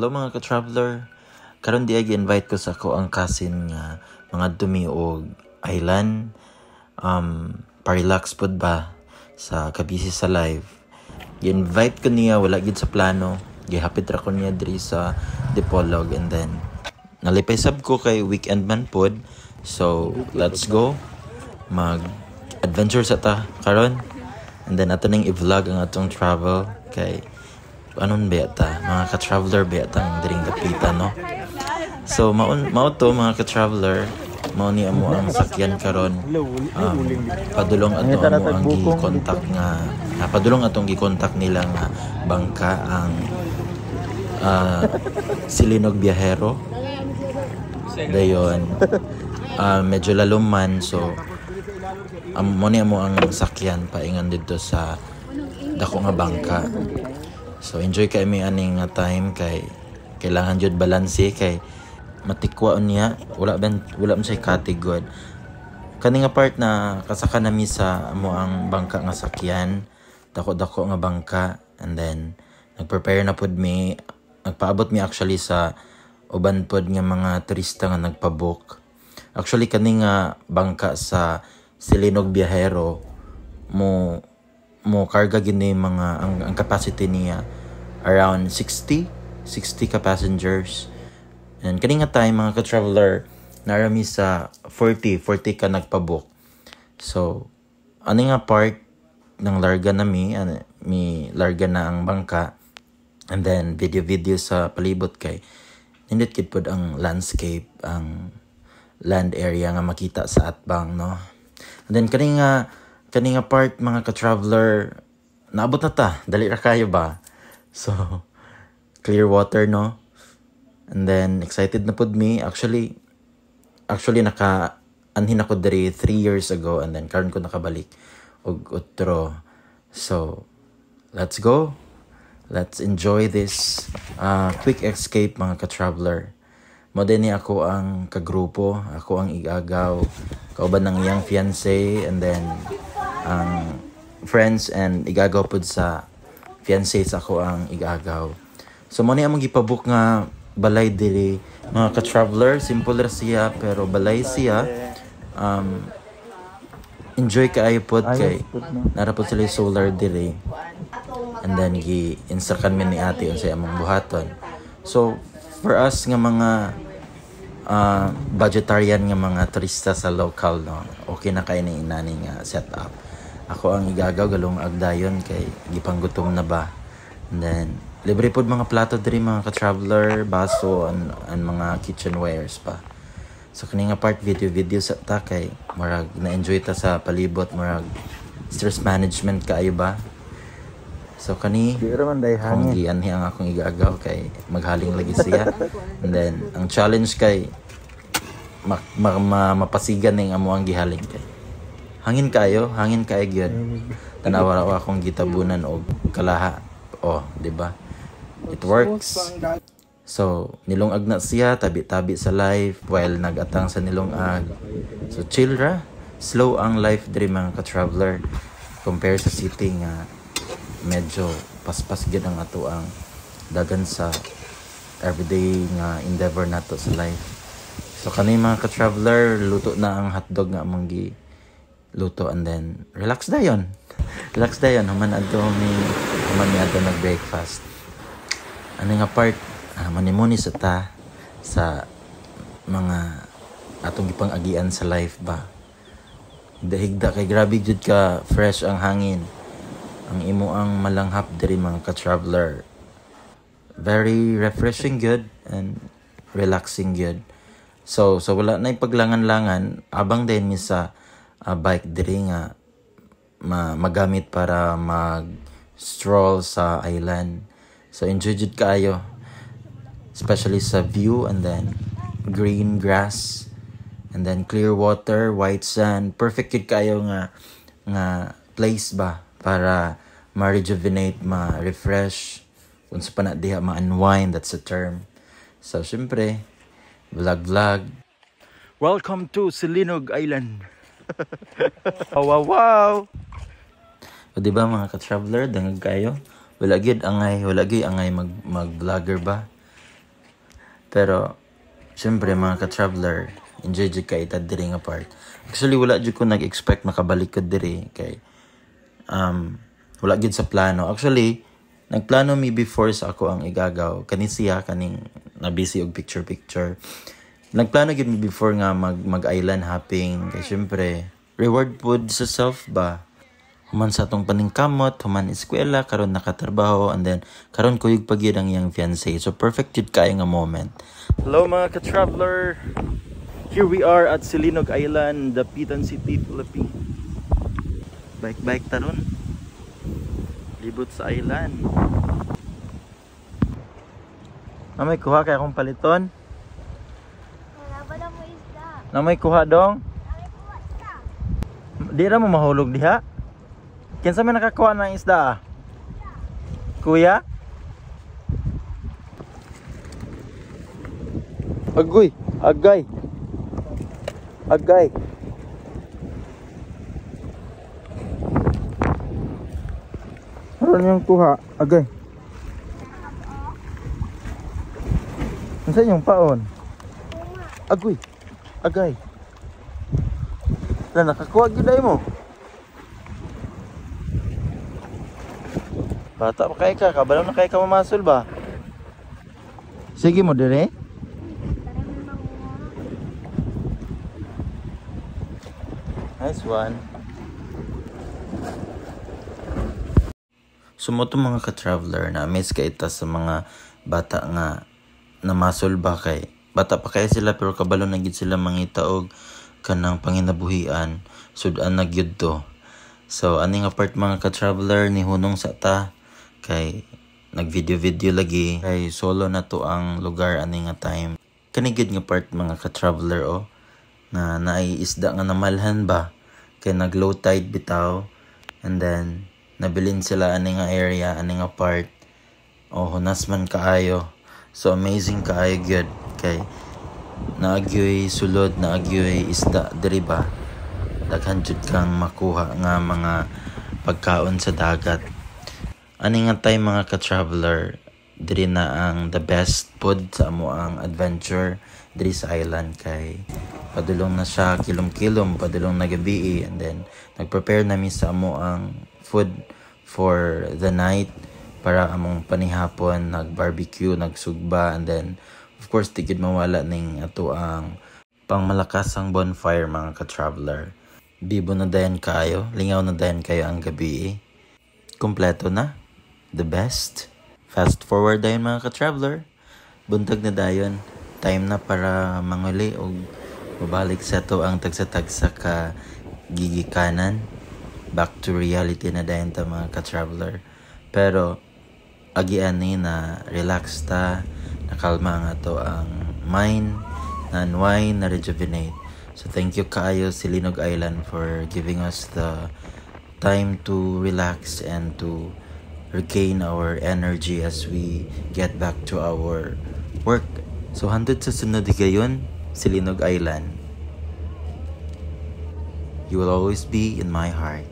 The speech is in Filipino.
hello mga ka-traveler. Karon di invite ko sa ako ang cousin nga mga dumi og island. Parelax pod ba sa kabisi sa live. I-invite ko niya, wala gid sa plano. Gihapit ra ko niya diri sa Dipolog and then nalipay sab ko kay weekend man pod. So, let's go. Mag-adventure sa ta karon. And then ato ning i-vlog ang atong travel kay anon ba ta mga ka-traveler ba tang diring dapita no. So mao to mga ka-traveler, mao ni amo ang sakyan karon. Padulong ato amo ang gi-contact nga padulong atong gi-contact nila nga bangka ang Silinog Biyahero. Dayon medyo laluman so mo ni amo ang sakyan paingan dito sa dako nga bangka. So enjoy kay mi aning time kay kailangan jud balanse kay matikwa niya wala man say katigod. Kani nga part na kasaka nami sa amo ang bangka nga sakyan, dako-dako nga bangka and then nagprepare na pod mi, nagpaabot mi actually sa uban pod nga mga turista nga nagpabook. Actually kani nga bangka sa Silinog Biyahero mo karga gini mga ang capacity niya around 60 ka passengers. And kani nga time mga ka-traveler narami sa 40 ka nagpabook. So ani nga part ng larga na mi larga na ang bangka and then video sa palibot kay nindot kid pod ang landscape, ang land area nga makita sa atbang no. And then kani nga part mga ka-traveler naabot na ta, dali ra kayo ba? So clear water no. And then excited na pod me. Actually anhin ako diri 3 years ago and then karon ko nakabalik og utro. So let's go. Let's enjoy this quick escape mga ka-traveler. Mo din ni ako ang kagrupo, ako ang igagaw, kauban ng iyang fiancé and then ang friends and igagaw pod sa fiancé sa ako ang igagaw. So mo ni among gipabook nga balay diri mga ka-traveler, simple ra siya pero balay siya. Enjoy kaayo pod kay nara pod sila solar diri. And then gi-insakan mi ni ate unsay among buhaton. So for us nga mga budgetarian nga mga turista sa local no, okay na kay ni inani nga setup. Ako ang igagaw galong agdayon kay gipanggutom na ba. And then libre pod mga plato diri mga ka-traveler, baso and mga kitchenwares pa. So kani nga part video sa ta kay murag na-enjoy ta sa palibot, murag stress management kaayo ba. So kani kung gianhi ang akong igagaw kay maghaling lagi siya. And then ang challenge kay mapasigan ning amo ang gihaling kay hangin kayo gyud. Tanawa ra akong gitabunan og kalaha. Oh, di ba? It works. So nilungag na siya tabi-tabi sa life while nagatang sa nilungag. So chill ra, slow ang life diri mga ka-traveler compare sa city nga medyo paspas gid ang ato ang dagan sa everyday nga endeavor nato sa life. So kani mga ka-traveler, luto na ang hotdog nga among luto and then relax dayon human adto nag-breakfast. Ano nga part manimuni sa ta sa mga atong gipang-agian sa life ba. Higda kay grabe jud ka fresh ang hangin. Ang imo ang malanghap diri mga ka-traveler. Very refreshing good and relaxing good. So wala na paglangan-langan abang din mi sa bike diri nga magamit para mag-stroll sa island. So enjoy jud kaayo. Especially sa view and then green grass and then clear water, white sand. Perfect jud kaayo nga place ba para ma-rejuvenate, ma-refresh. Kung sa pa na diha ma-unwind, that's the term. So syempre, vlog. Welcome to Silinog Island. Wow. O diba mga ka-traveler, dangag kayo? Wala gyud angay mag-vlogger ba? Pero syempre mga ka-traveler, enjoy jud ka itad diri nga part. Actually wala jud ko nag-expect makabalik ko diri kay wala gid sa plano. Actually nagplano mi before sa ako ang igagaw kani siya kaning na busy og picture. Nagplano gid mi before nga mag island hopping kay syempre reward food sa self ba. Human sa atong paningkamot, human eskwela, karon nakatrabaho, and then karon kuyog pagyud ang iyang fiancé. So perfect jud kayo nga moment. Hello mga ka-traveler. Here we are at Silinog Island, Dapitan City, Philippines. Bike taron. Libot sa island. Namay kuha kay akong paliton. Wala mo isda. Namay kuha dong. Ay, kuha isda. Di ra mo mahulog diha. Kinsa may nakakuha ng isda? Kuya? Agay. Meron yung kuha. Agay. Nasaan yung paon? Agay. Wala, nakakuha giday mo. Bata pa kay ka, kabalaw na kay ka mamasol ba? Sige mo dire. Nice one. Sumoto mga ka-traveler na miss ka ita sa mga bata nga namasol ba kay bata pa kay sila pero kabalo na gid sila mangita og kanang panginabuhian sudan na gyud to. So ani nga part mga ka-traveler ni hunong sa ta kay nag-video lagi kay solo na to ang lugar ani nga time. Kani gid nga part mga ka-traveler na naay isda nga namalhan ba kay nag low tide bitaw and then nabilin sila ani nga area ani nga part. Hunas man kaayo. So amazing kaayo gyud kay naagyoy sulod naagyoy isda diri ba. Daghan jud kang makuha nga mga pagkaon sa dagat. Ani nga time mga ka-traveler, diri na ang the best food sa amo ang adventure diri sa island kay padulong na siya kilom-kilom, padulong na gabi and then nag-prepare nami sa amo ang food for the night para among panihapon, nag-barbecue, nagsugba and then of course tigid mawala ning ato ang pangmalakasang bonfire mga ka-traveler. Bibo na dayan kayo, lingaw na dayan kayo ang gabi. Kompleto na. The best. Fast forward dayon mga ka-traveler. Buntag na dayon. Time na para manguli o mabalik sa to ang tagsa-tagsa ka gigikanan. Back to reality na dayon ta mga ka-traveler. Pero agian ni na relax ta, nakalma nga to ang mind, na unwind, na rejuvenate. So thank you kaayo Silinog Island for giving us the time to relax and to regain our energy as we get back to our work. So handod sa sunod gayon, Silinog Island. You will always be in my heart.